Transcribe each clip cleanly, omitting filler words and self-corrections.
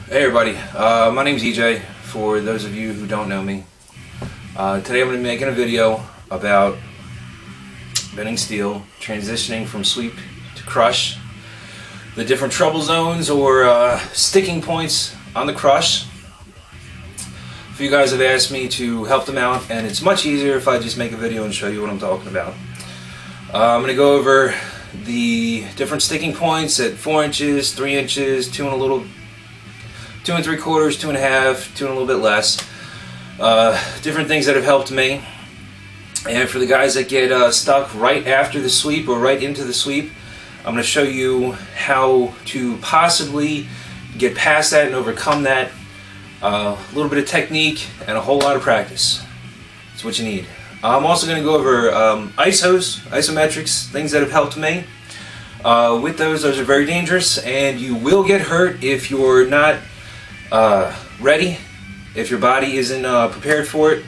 Hey everybody, my name's EJ, for those of you who don't know me. Today I'm going to be making a video about bending steel, transitioning from sweep to crush, the different trouble zones or sticking points on the crush. A few guys have asked me to help them out, and it's much easier if I just make a video and show you what I'm talking about. I'm going to go over the different sticking points at 4 inches, 3 inches, 2 and 3/4, 2 1/2, 2 and a little bit less. Different things that have helped me. And for the guys that get stuck right after the sweep or right into the sweep, I'm going to show you how to possibly get past that and overcome that. A little bit of technique and a whole lot of practice. That's what you need. I'm also going to go over ISOs, isometrics, things that have helped me. With those are very dangerous, and you will get hurt if you're not ready, if your body isn't prepared for it.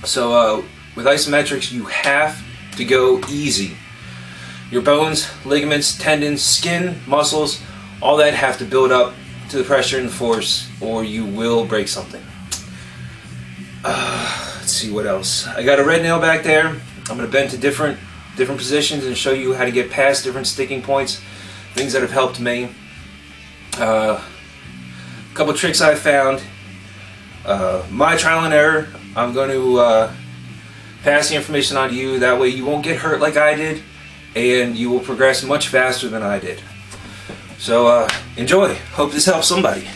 So with isometrics, you have to go easy. Your bones, ligaments, tendons, skin, muscles, all that have to build up to the pressure and the force, or you will break something. Let's see what else. I got a red nail back there. I'm going to bend to different positions and show you how to get past different sticking points, things that have helped me. Couple tricks I found, my trial and error. I'm going to pass the information on to you. That way you won't get hurt like I did, and you will progress much faster than I did. So enjoy. Hope this helps somebody.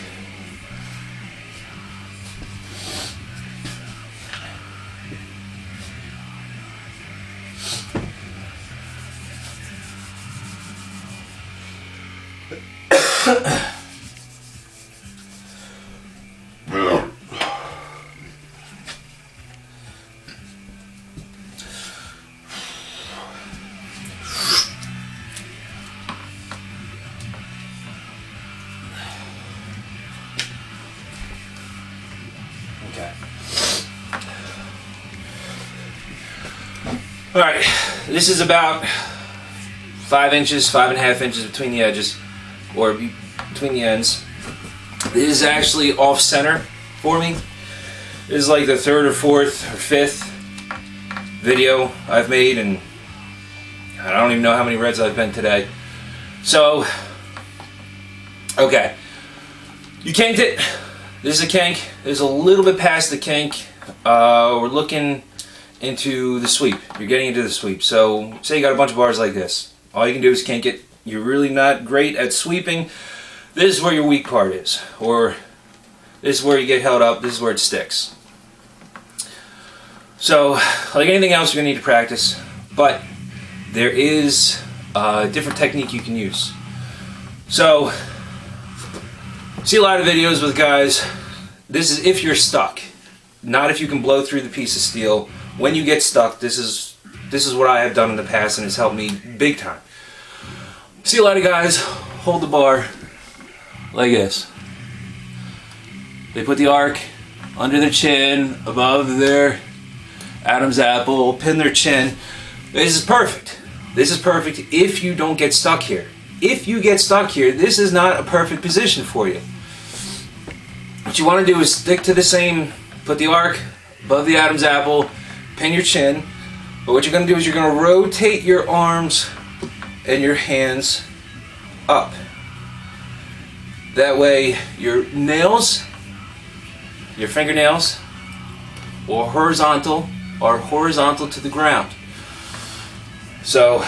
Okay. Alright, this is about 5 inches, 5 1/2 inches between the edges, or between the ends. This is actually off center for me. This is like the 3rd or 4th or 5th video I've made, and I don't even know how many reds I've bent today. So, okay. You kinked it. This is a kink. There's a little bit past the kink. We're looking into the sweep. You're getting into the sweep. So, say you got a bunch of bars like this. All you can do is kink it. You're really not great at sweeping. This is where your weak part is. Or this is where you get held up. This is where it sticks. So, like anything else, you're going to need to practice. But there is a different technique you can use. So, see a lot of videos with guys. This is if you're stuck, not if you can blow through the piece of steel. When you get stuck, this is what I have done in the past, and it's helped me big time. See a lot of guys hold the bar like this. They put the arc under their chin, above their Adam's apple, pin their chin. This is perfect. This is perfect if you don't get stuck here. If you get stuck here, this is not a perfect position for you. What you want to do is stick to the same, put the arc above the Adam's apple, pin your chin. But what you're going to do is you're going to rotate your arms and your hands up. That way your nails, your fingernails, are horizontal to the ground. So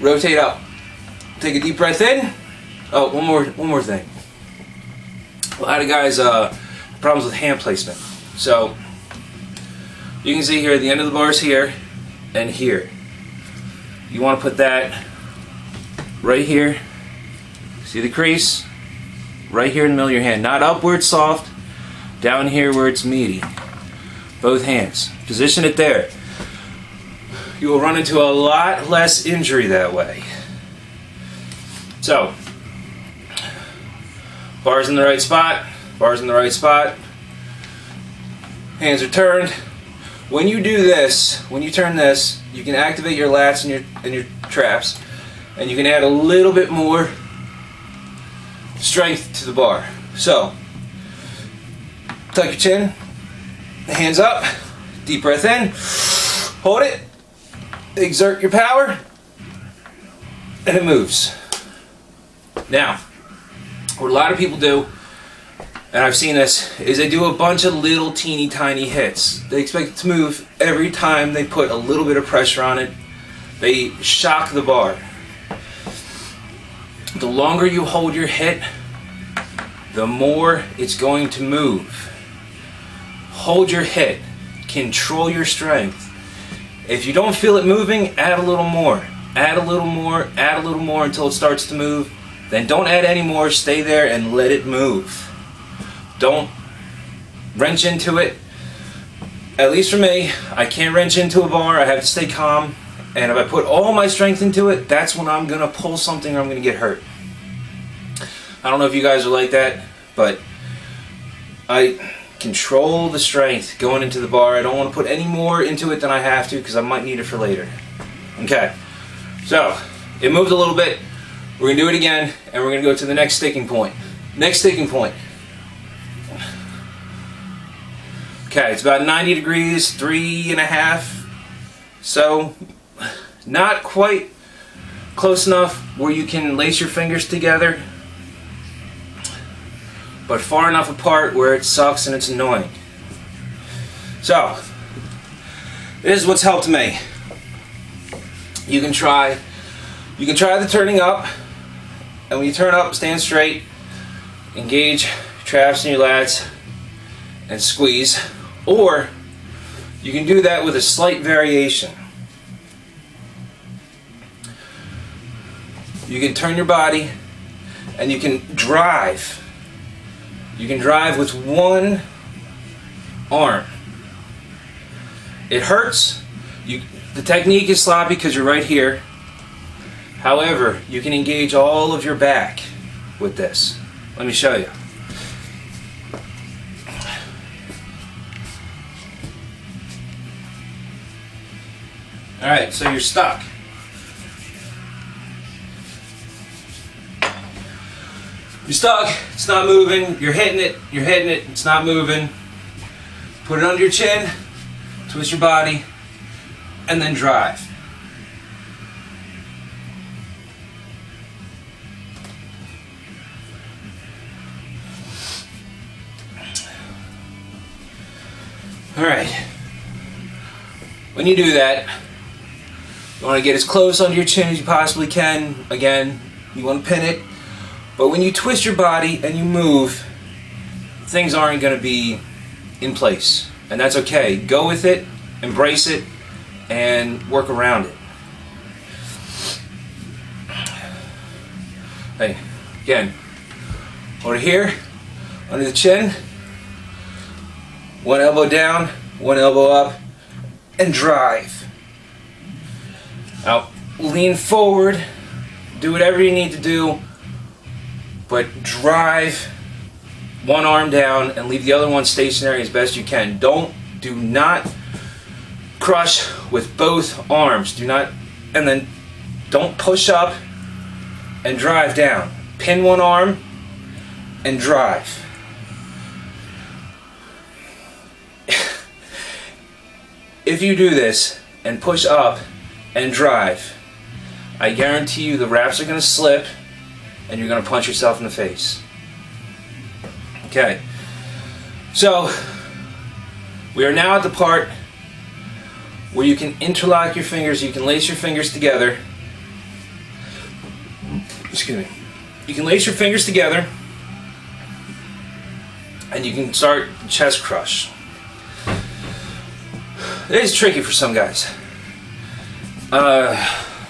rotate up. Take a deep breath in. Oh, one more thing. A lot of guys problems with hand placement. So you can see here the end of the bar is here and here. You want to put that right here. See the crease? Right here in the middle of your hand. Not up where it's soft, down here where it's meaty. Both hands. Position it there. You will run into a lot less injury that way. So, bars in the right spot, bars in the right spot. Hands are turned. When you do this, when you turn this, you can activate your lats and your traps, and you can add a little bit more strength to the bar. So, tuck your chin, hands up, deep breath in, hold it, exert your power, and it moves. Now, what a lot of people do, and I've seen this, is they do a bunch of little teeny tiny hits. They expect it to move every time they put a little bit of pressure on it. They shock the bar. The longer you hold your hit, the more it's going to move. Hold your hit. Control your strength. If you don't feel it moving, add a little more. Add a little more, add a little more until it starts to move. Then don't add any more, stay there and let it move. Don't wrench into it. At least for me, I can't wrench into a bar, I have to stay calm. And if I put all my strength into it, that's when I'm gonna pull something or I'm gonna get hurt. I don't know if you guys are like that, but I control the strength going into the bar. I don't want to put any more into it than I have to because I might need it for later. Okay, so it moved a little bit. We're gonna do it again, and we're gonna go to the next sticking point. Next sticking point. Okay, it's about 90 degrees, 3.5. So, not quite close enough where you can lace your fingers together, but far enough apart where it sucks and it's annoying. So, this is what's helped me. You can try the turning up, and when you turn up, stand straight, engage your traps and your lats, and squeeze. Or you can do that with a slight variation. You can turn your body and you can drive. You can drive with one arm. It hurts. The technique is sloppy because you're right here. However, you can engage all of your back with this. Let me show you. Alright, so you're stuck. You're stuck, it's not moving, you're hitting it, it's not moving. Put it under your chin, twist your body, and then drive. Alright, when you do that, you want to get as close under your chin as you possibly can. Again, you want to pin it. But when you twist your body and you move, things aren't going to be in place. And that's okay. Go with it, embrace it, and work around it. Hey, again, over here, under the chin, one elbow down, one elbow up, and drive. Now, lean forward, do whatever you need to do, but drive one arm down and leave the other one stationary as best you can. Do not crush with both arms. And then don't push up and drive down. Pin one arm and drive. If you do this and push up and drive, I guarantee you the wraps are going to slip and you're going to punch yourself in the face. Okay, so we are now at the part where you can interlock your fingers, you can lace your fingers together. Excuse me. You can lace your fingers together and you can start chest crush. It is tricky for some guys. Let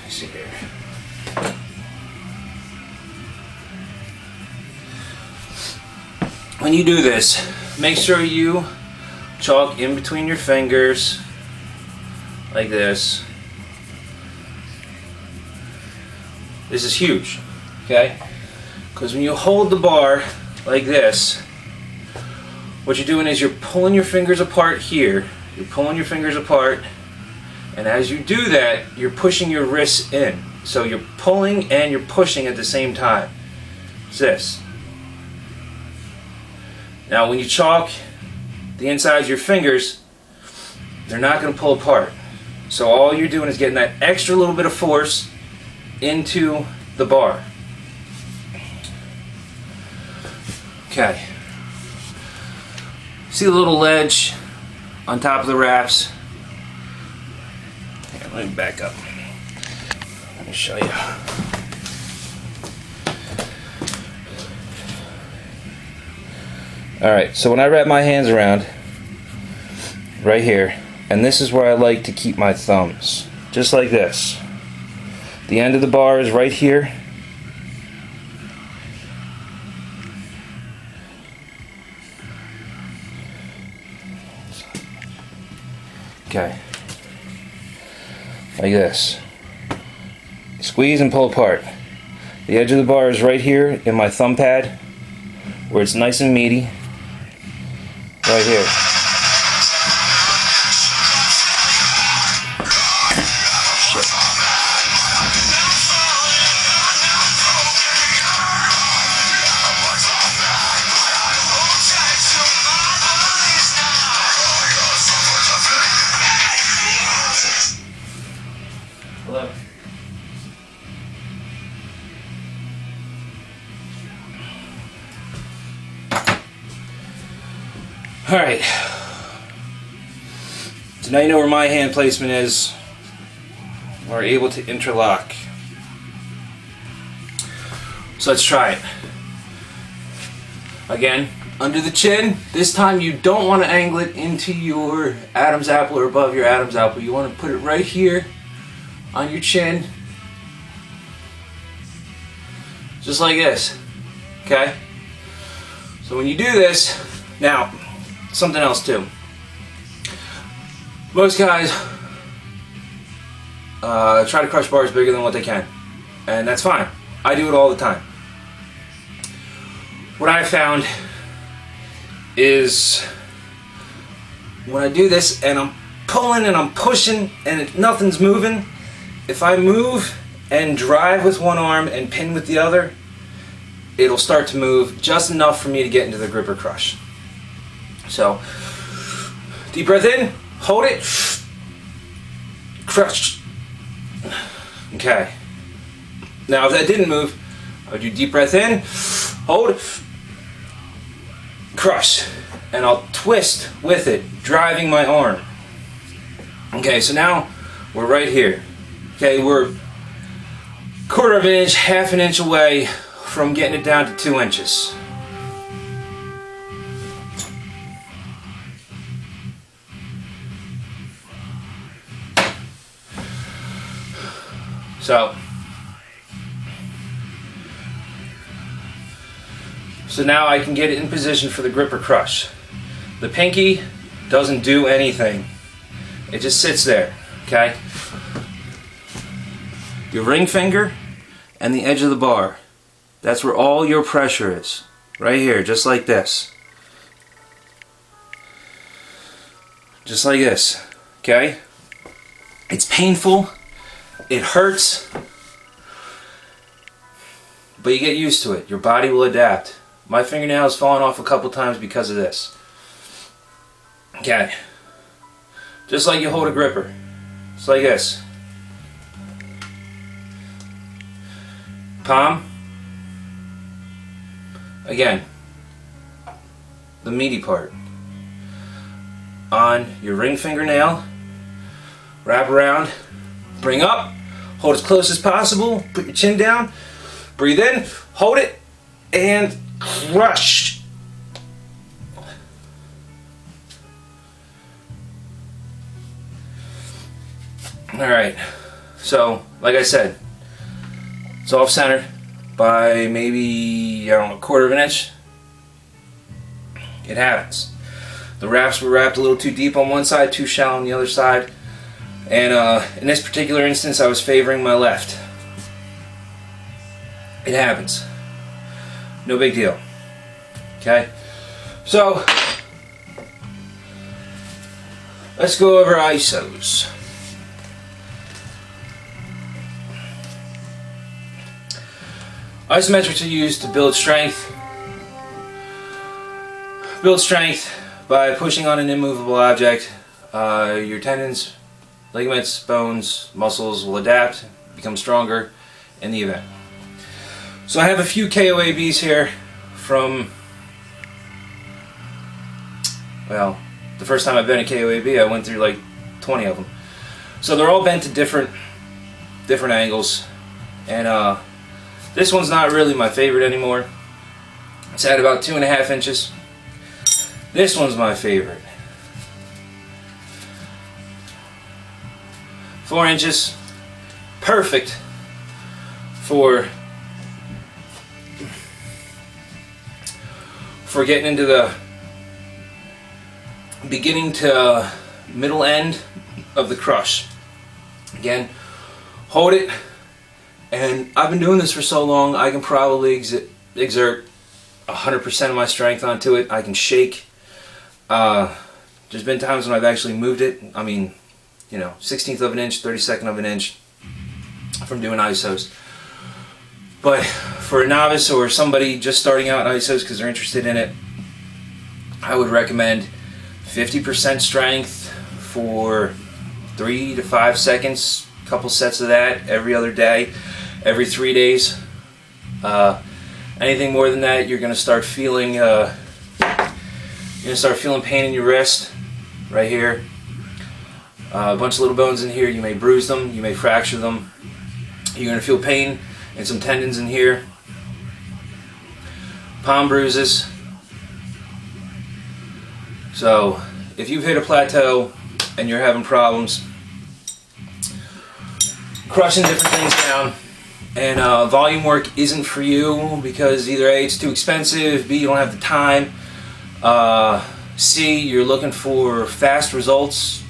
me see here. When you do this, make sure you chalk in between your fingers like this. This is huge, okay? Because when you hold the bar like this, what you're doing is you're pulling your fingers apart here. You're pulling your fingers apart, and as you do that, you're pushing your wrists in. So you're pulling and you're pushing at the same time. It's this. Now when you chalk the insides of your fingers, they're not going to pull apart. So all you're doing is getting that extra little bit of force into the bar. Okay. See the little ledge on top of the wraps? Here, let me back up. Let me show you. Alright, so when I wrap my hands around, right here, and this is where I like to keep my thumbs, just like this. The end of the bar is right here. Okay, like this. Squeeze and pull apart. The edge of the bar is right here in my thumb pad, where it's nice and meaty. Right here. Hello. Alright, so now you know where my hand placement is. We're able to interlock. So let's try it. Again, under the chin. This time you don't want to angle it into your Adam's apple or above your Adam's apple. You want to put it right here on your chin. Just like this. Okay? So when you do this, now, something else too. Most guys try to crush bars bigger than what they can, and that's fine. I do it all the time. What I found is when I do this and I'm pulling and I'm pushing and nothing's moving, if I move and drive with one arm and pin with the other, it'll start to move just enough for me to get into the grip or crush. So, deep breath in, hold it, crush. Okay. Now, if that didn't move, I would do deep breath in, hold, crush, and I'll twist with it, driving my arm. Okay, so now we're right here. Okay, we're 1/4 of an inch, 1/2 an inch away from getting it down to 2 inches. So now I can get it in position for the grip or crush. The pinky doesn't do anything. It just sits there, okay? Your ring finger and the edge of the bar. That's where all your pressure is. Right here, just like this. Just like this, okay? It's painful. It hurts, but you get used to it. Your body will adapt. My fingernail has fallen off a couple times because of this. Okay. Just like you hold a gripper. It's like this. Palm. Again. The meaty part. On your ring fingernail. Wrap around. Bring up. Hold as close as possible. Put your chin down. Breathe in. Hold it. And crush. Alright. So, like I said, it's off center by maybe, I don't know, 1/4 of an inch. It happens. The wraps were wrapped a little too deep on one side, too shallow on the other side. And in this particular instance, I was favoring my left. It happens. No big deal. Okay? So, let's go over ISOs. Isometrics are used to build strength, build strength by pushing on an immovable object. Your tendons, ligaments, bones, muscles will adapt, become stronger in the event. So I have a few KOABs here from, well, the first time I bent a KOAB I went through like 20 of them. So they're all bent to different angles, and this one's not really my favorite anymore. It's at about 2.5 inches. This one's my favorite. 4 inches. Perfect for getting into the beginning to middle end of the crush. Again, hold it, and I've been doing this for so long I can probably exert 100% of my strength onto it. I can shake. There's been times when I've actually moved it. I mean, you know, 1/16 of an inch, 32nd of an inch from doing ISOs. But for a novice or somebody just starting out in ISOs because they're interested in it, I would recommend 50% strength for 3 to 5 seconds, a couple sets of that every other day, every 3 days. Anything more than that, you're going to start feeling pain in your wrist, right here. A bunch of little bones in here. You may bruise them, you may fracture them. You're going to feel pain in some tendons in here. Palm bruises. So if you've hit a plateau and you're having problems crushing different things down, and volume work isn't for you because either A, it's too expensive, B, you don't have the time, C, you're looking for fast results,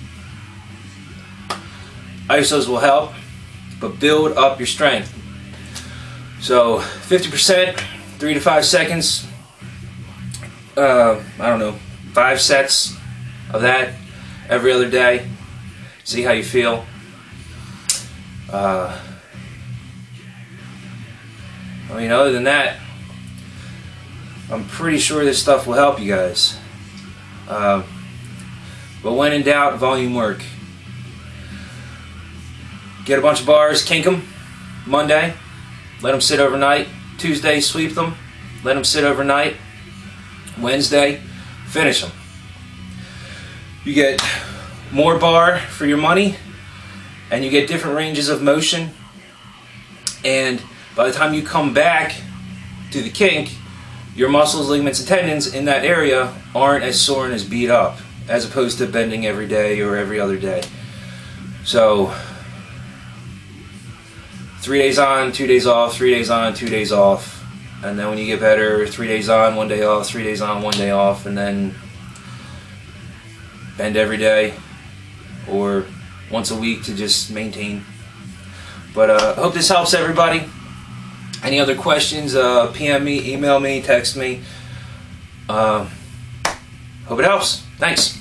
ISOs will help, but build up your strength. So 50%, 3 to 5 seconds, I don't know, 5 sets of that every other day. See how you feel. I mean, other than that, I'm pretty sure this stuff will help you guys. But when in doubt, volume work. Get a bunch of bars, kink them Monday, let them sit overnight. Tuesday, sweep them, let them sit overnight. Wednesday, finish them. You get more bar for your money, and you get different ranges of motion, and by the time you come back to the kink, your muscles, ligaments, and tendons in that area aren't as sore and as beat up, as opposed to bending every day or every other day. So 3 days on, 2 days off, 3 days on, 2 days off, and then when you get better, 3 days on, 1 day off, 3 days on, 1 day off, and then bend every day or once a week to just maintain. But I hope this helps everybody. Any other questions, PM me, email me, text me. Hope it helps. Thanks.